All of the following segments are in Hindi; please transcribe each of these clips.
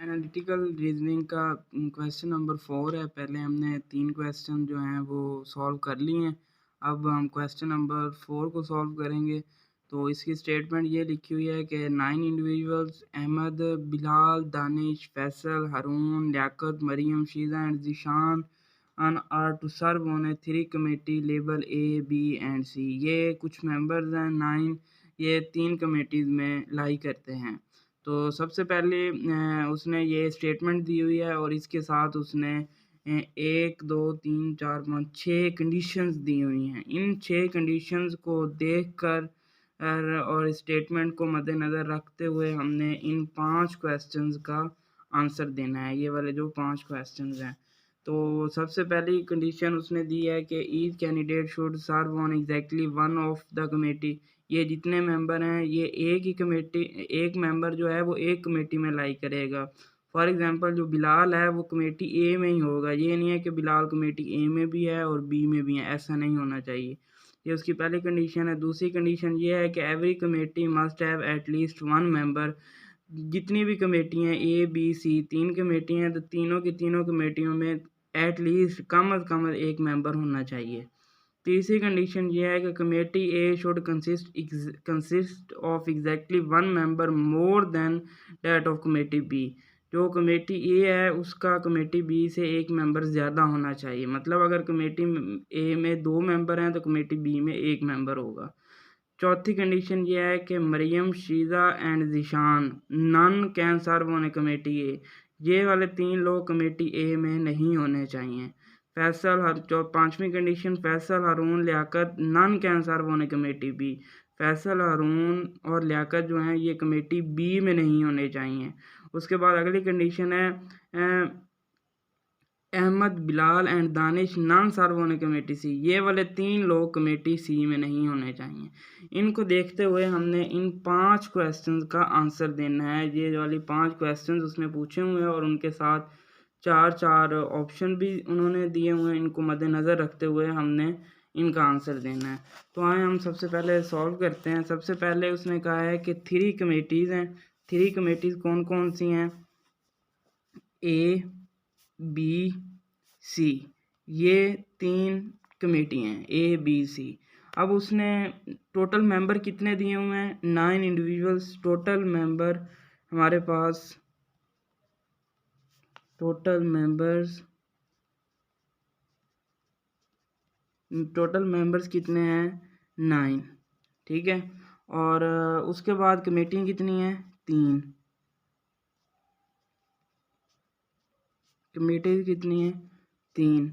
एनालिटिकल रीजनिंग का क्वेश्चन नंबर 4 है। पहले हमने 3 क्वेश्चन जो हैं वो सॉल्व कर लिए हैं। अब हम क्वेश्चन नंबर 4 को सॉल्व करेंगे। तो इसकी स्टेटमेंट ये लिखी हुई है कि 9 individuals Ahmed, Bilal, Danish, Faisal, Haroon, Liaquat, Mariam, Sheeja and Zeeshan are to serve on a 3 committee label A, B and C. ये कुछ मेंबर्स हैं 9, ये 3 कमेटीज़ में लाई करते हैं। तो सबसे पहले उसने ये स्टेटमेंट दी हुई है और इसके साथ उसने 1, 2, 3, 4, 5, 6 कंडीशंस दी हुई हैं। इन 6 कंडीशंस को देखकर और स्टेटमेंट को मद्देनज़र रखते हुए हमने इन 5 क्वेश्चंस का आंसर देना है। ये वाले जो 5 क्वेश्चंस हैं। तो सबसे पहली कंडीशन उसने दी है कि each candidate should serve on exactly one of the committee. ये जितने मेंबर हैं ये एक मेंबर जो है वो एक कमेटी में लाई करेगा। फॉर एग्जांपल जो बिलाल है वो कमेटी ए में ही होगा। ये नहीं है कि बिलाल कमेटी ए में भी है और बी में भी है, ऐसा नहीं होना चाहिए। ये उसकी पहली कंडीशन है। दूसरी कंडीशन ये है कि every committee must have at least one member. जितनी भी कमेटी हैं ए, बी, सी, 3 कमेटी हैं तो तीनों की तीनों कमेटियों में एटलीस्ट कम अज़ कम एक मेंबर होना चाहिए। तीसरी कंडीशन ये है कि committee A should consist of exactly one member more than that of committee B. जो कमेटी ए है उसका कमेटी बी से एक मेंबर ज़्यादा होना चाहिए। मतलब अगर कमेटी ए में 2 मेंबर हैं तो कमेटी बी में 1 मेंबर होगा। चौथी कंडीशन ये है कि Mariam, Sheeja and Zeeshan none can serve on a committee A. ये वाले 3 लोग कमेटी ए में नहीं होने चाहिए। पांचवी condition Faisal, Haroon, Liaquat none can serve on a committee B. Faisal, Haroon और लियाकत जो हैं ये कमेटी बी में नहीं होने चाहिए। उसके बाद अगली कंडीशन है अहमद, बिलाल एंड दानिश नॉन सर्व होने कमेटी सी। ये वाले 3 लोग कमेटी सी में नहीं होने चाहिए। इनको देखते हुए हमने इन 5 क्वेश्चंस का आंसर देना है। ये वाली 5 क्वेश्चंस उसने पूछे हुए हैं और उनके साथ 4 ऑप्शन भी उन्होंने दिए हुए हैं। इनको मद्देनज़र रखते हुए हमने इनका आंसर देना है। तो आए हम सबसे पहले सॉल्व करते हैं। सबसे पहले उसने कहा है कि 3 कमेटीज़ हैं। 3 कमेटीज़ कौन कौन सी हैं? ए, बी, सी। ये 3 कमेटी हैं ए, बी, सी। अब उसने टोटल मेंबर कितने दिए हुए हैं? 9 इंडिविजुअल्स। टोटल मेंबर हमारे पास टोटल मेंबर्स कितने हैं? 9। ठीक है। और उसके बाद कमेटी कितनी है? 3। कमेटी कितनी है? 3।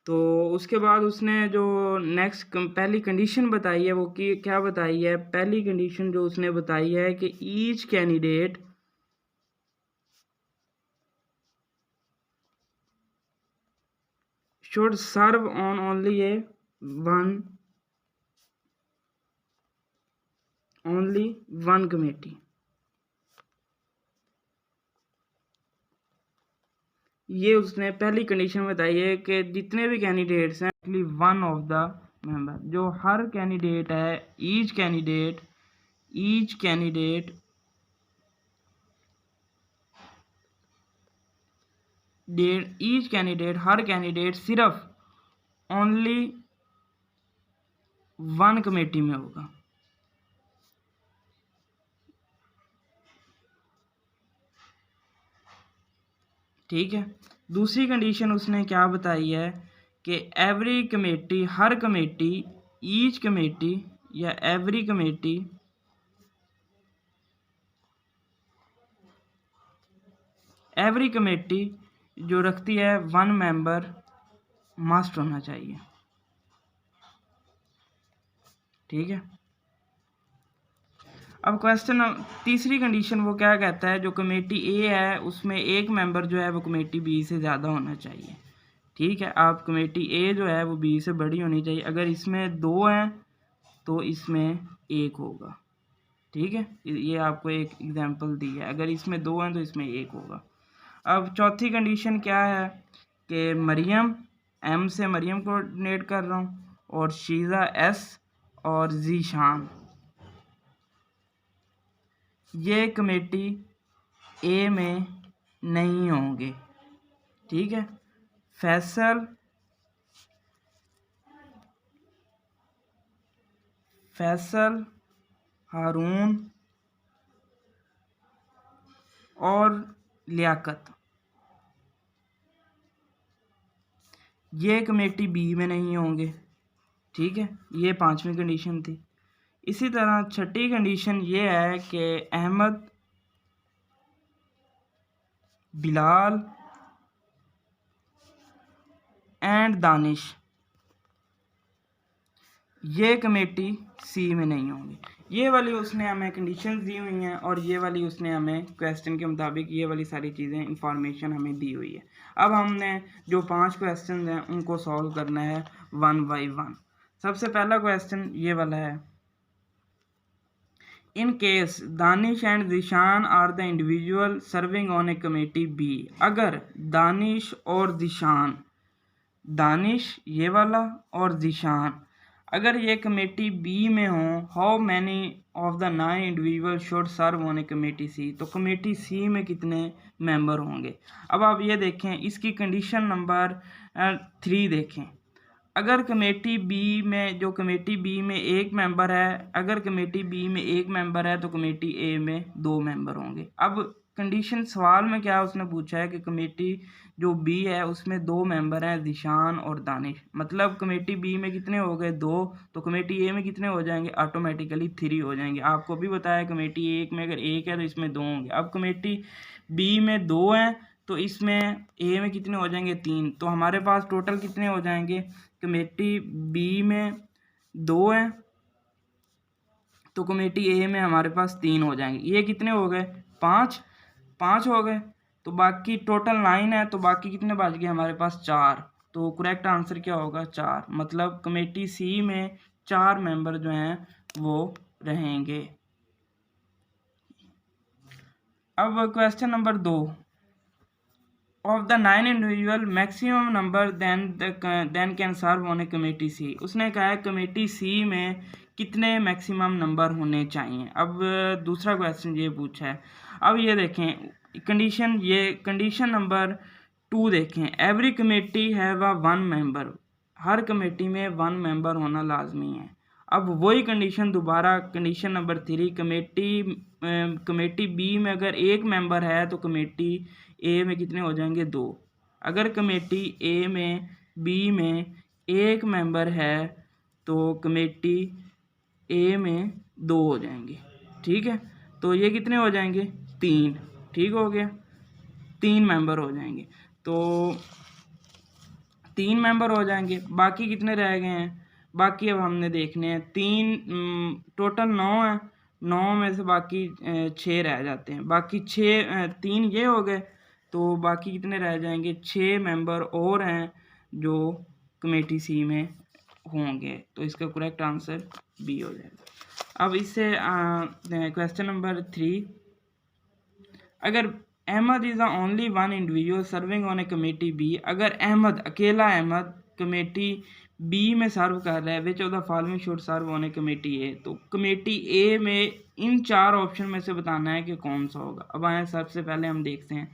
तो उसके बाद उसने जो नेक्स्ट पहली कंडीशन बताई है वो कि क्या बताई है? पहली कंडीशन जो उसने बताई है कि each candidate should serve on only one committee. ये उसने पहली कंडीशन बताई है कि जितने भी कैंडिडेट्स हैं only one of the member. जो हर कैंडिडेट है ईच कैंडिडेट हर कैंडिडेट सिर्फ ओनली वन कमेटी में होगा। ठीक है। दूसरी कंडीशन उसने क्या बताई है कि एवरी कमेटी हर कमेटी ईच कमेटी या एवरी कमेटी जो रखती है वन मेंबर मस्ट होना चाहिए। ठीक है। अब क्वेश्चन तीसरी कंडीशन वो क्या कहता है? जो कमेटी ए है उसमें एक मेंबर जो है वो कमेटी बी से ज़्यादा होना चाहिए। ठीक है। आप कमेटी ए जो है वो बी से बड़ी होनी चाहिए। अगर इसमें 2 हैं तो इसमें 1 होगा। ठीक है। ये आपको एक एग्जांपल दी है। अगर इसमें 2 हैं तो इसमें 1 होगा। अब चौथी कंडीशन क्या है कि मरियम, एम से मरियम को कोऑर्डिनेट कर रहा हूँ, और शीज़ा एस और ज़ीशान ये कमेटी ए में नहीं होंगे। ठीक है, फैसल हारून और लियाकत, ये कमेटी बी में नहीं होंगे। ठीक है, ये पांचवी कंडीशन थी। इसी तरह छठी कंडीशन ये है कि अहमद, बिलाल एंड दानिश, ये कमेटी सी में नहीं होंगी। ये वाली उसने हमें कंडीशंस दी हुई हैं और ये वाली उसने हमें क्वेश्चन के मुताबिक ये वाली सारी चीज़ें इंफॉर्मेशन हमें दी हुई है। अब हमने जो 5 क्वेश्चन हैं उनको सॉल्व करना है 1 बाई 1। सबसे पहला क्वेश्चन ये वाला है, in case Danish and Dishan are the individual serving on a committee B, अगर दानिश और दिशान, दानिश ये वाला और दिशान अगर ये कमेटी बी में हो, how many of the 9 individual should serve on a committee C, तो कमेटी सी में कितने मेंबर होंगे। अब आप ये देखें, इसकी कंडीशन नंबर 3 देखें। अगर कमेटी बी में, जो कमेटी बी में एक मेंबर है, अगर कमेटी बी में एक मेंबर है तो कमेटी ए में 2 मेंबर होंगे। अब कंडीशन सवाल में क्या उसने पूछा है कि कमेटी जो बी है उसमें 2 मेंबर हैं, दिशान और दानिश, मतलब कमेटी बी में कितने हो गए 2, तो कमेटी ए में कितने हो जाएंगे, ऑटोमेटिकली 3 हो जाएंगे। आपको भी बताया कमेटी एक में अगर एक है तो इसमें 2 होंगे। अब कमेटी बी में 2 हैं तो इसमें ए में कितने हो जाएंगे 3, तो हमारे पास टोटल कितने हो जाएंगे, कमेटी बी में 2 हैं तो कमेटी ए में हमारे पास 3 हो जाएंगे। ये कितने हो गए 5 हो गए, तो बाकी टोटल 9 है, तो बाकी कितने बच गए हमारे पास 4। तो करेक्ट आंसर क्या होगा 4, मतलब कमेटी सी में 4 मेंबर जो हैं वो रहेंगे। अब question number 2, of the 9 individual maximum number then can serve on a committee C, उसने कहा है कमेटी सी में कितने मैक्सिमम नंबर होने चाहिए। अब दूसरा क्वेश्चन ये पूछा है। अब ये देखें कंडीशन, ये कंडीशन नंबर 2 देखें, every committee have a 1 member, her committee में 1 मेंबर होना लाजमी है। अब वही कंडीशन दोबारा, कंडीशन नंबर 3, कमेटी बी में अगर एक मेंबर है तो कमेटी ए में कितने हो जाएंगे 2। अगर कमेटी ए में बी में एक मेंबर है तो कमेटी ए में 2 हो जाएंगे। ठीक है, तो ये कितने हो जाएंगे 3, ठीक हो गया, 3 मेंबर हो जाएंगे। तो 3 मेंबर हो जाएंगे, बाकी कितने रह गए हैं, बाकी अब हमने देखने हैं 3, टोटल 9 है, 9 में से बाकी 6 रह जाते हैं, बाकी 3 ये हो गए, तो बाकी कितने रह जाएंगे 6 मेंबर और हैं जो कमेटी सी में होंगे, तो इसका करेक्ट आंसर बी हो जाएगा। अब इससे क्वेश्चन नंबर 3, अगर Ahmad is the only 1 individual serving on a committee B, अगर अहमद, अकेला अहमद कमेटी बी में सर्व कर रहा है, which of the following should serve on a committee A, तो कमेटी ए में इन 4 ऑप्शन में से बताना है कि कौन सा होगा। अब आए सबसे पहले हम देखते हैं।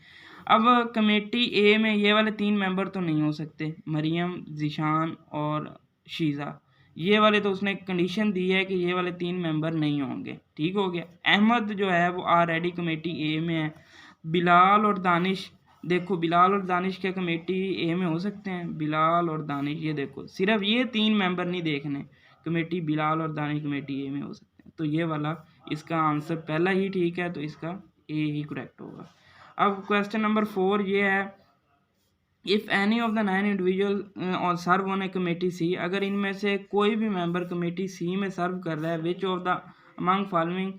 अब कमेटी ए में ये वाले 3 मेंबर तो नहीं हो सकते, मरियम, ज़ीशान और शीज़ा, ये वाले तो उसने कंडीशन दी है कि ये वाले 3 मेंबर नहीं होंगे। ठीक हो गया, अहमद जो है वो ऑलरेडी कमेटी ए में है। बिलाल और दानिश, देखो बिलाल और दानिश क्या कमेटी ए में हो सकते हैं, बिलाल और दानिश, ये देखो सिर्फ ये 3 मेंबर नहीं देखने, कमेटी बिलाल और दानिश कमेटी ए में हो सकते हैं, तो ये वाला इसका आंसर पहला ही ठीक है, तो इसका ए ही करेक्ट होगा। अब क्वेश्चन नंबर 4 ये है, if any of the 9 individual और सर्व ऑन ए कमेटी सी, अगर इनमें से कोई भी मेंबर कमेटी सी में सर्व कर रहा है, which of the among following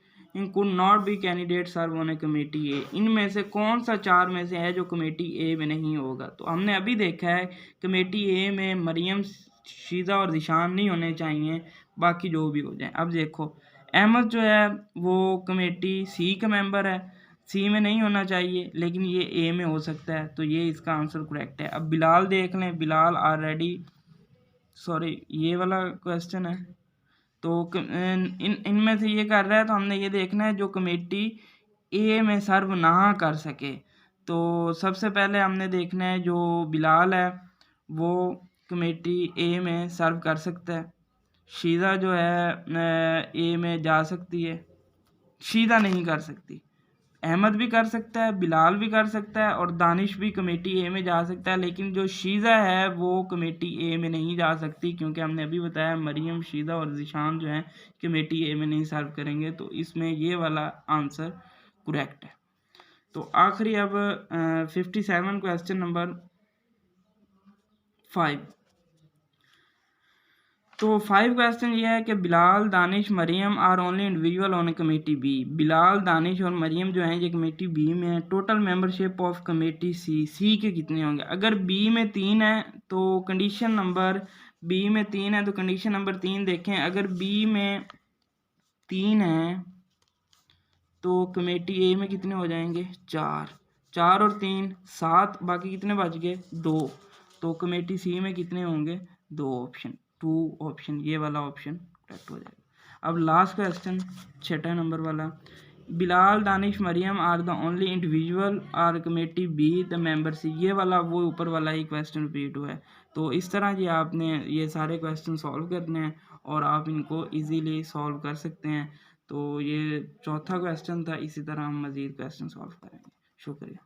could not be candidate serve on a committee A, इनमें से कौन सा 4 में से है जो कमेटी ए में नहीं होगा। तो हमने अभी देखा है कमेटी ए में मरियम, शीज़ा और ज़ीशान नहीं होने चाहिए, बाकी जो भी हो जाए। अब देखो अहमद जो है वो कमेटी सी का मेंबर है, सी में नहीं होना चाहिए लेकिन ये ए में हो सकता है, तो ये इसका आंसर करेक्ट है। अब बिलाल देख लें, बिलाल ऑलरेडी, सॉरी ये वाला क्वेश्चन है, तो इनमें से ये कर रहा है, तो हमने ये देखना है जो कमेटी ए में सर्व ना कर सके, तो सबसे पहले हमने देखना है जो बिलाल है वो कमेटी ए में सर्व कर सकता है, शीज़ा जो है ए में जा सकती है, शीज़ा नहीं कर सकती, अहमद भी कर सकता है, बिलाल भी कर सकता है और दानिश भी कमेटी ए में जा सकता है, लेकिन जो शीज़ा है वो कमेटी ए में नहीं जा सकती क्योंकि हमने अभी बताया मरियम, शीज़ा और ज़ीशान जो हैं कमेटी ए में नहीं सर्व करेंगे। तो इसमें ये वाला आंसर करेक्ट है। तो आखिरी अब 57 क्वेश्चन नंबर 5। तो 5 क्वेश्चन ये है कि Bilal, Danish, Mariam are only individual on committee B. Bilal, Danish और मरियम जो हैं ये कमेटी बी में है। Total membership of committee C, C के कितने होंगे? अगर बी में 3 है तो कंडीशन नंबर, बी में 3 है तो कंडीशन नंबर 3 देखें। अगर बी में 3 है तो कमेटी ए में कितने हो जाएंगे? 4, 4 और 3 7, बाकी कितने बच गए? 2। तो कमेटी सी में कितने होंगे? 2 ऑप्शन, 2 ऑप्शन, ये वाला ऑप्शन करेक्ट हो जाएगा। अब लास्ट क्वेश्चन 6 नंबर वाला, Bilal, Danish, Mariam are the only individual are committee B the member C. ये वाला वो ऊपर वाला ही क्वेश्चन रिपीट हुआ है। तो इस तरह ये आपने ये सारे क्वेश्चन सॉल्व करने हैं और आप इनको इजीली सॉल्व कर सकते हैं। तो ये चौथा क्वेश्चन था, इसी तरह हम मज़ीद क्वेश्चन सॉल्व करेंगे। शुक्रिया।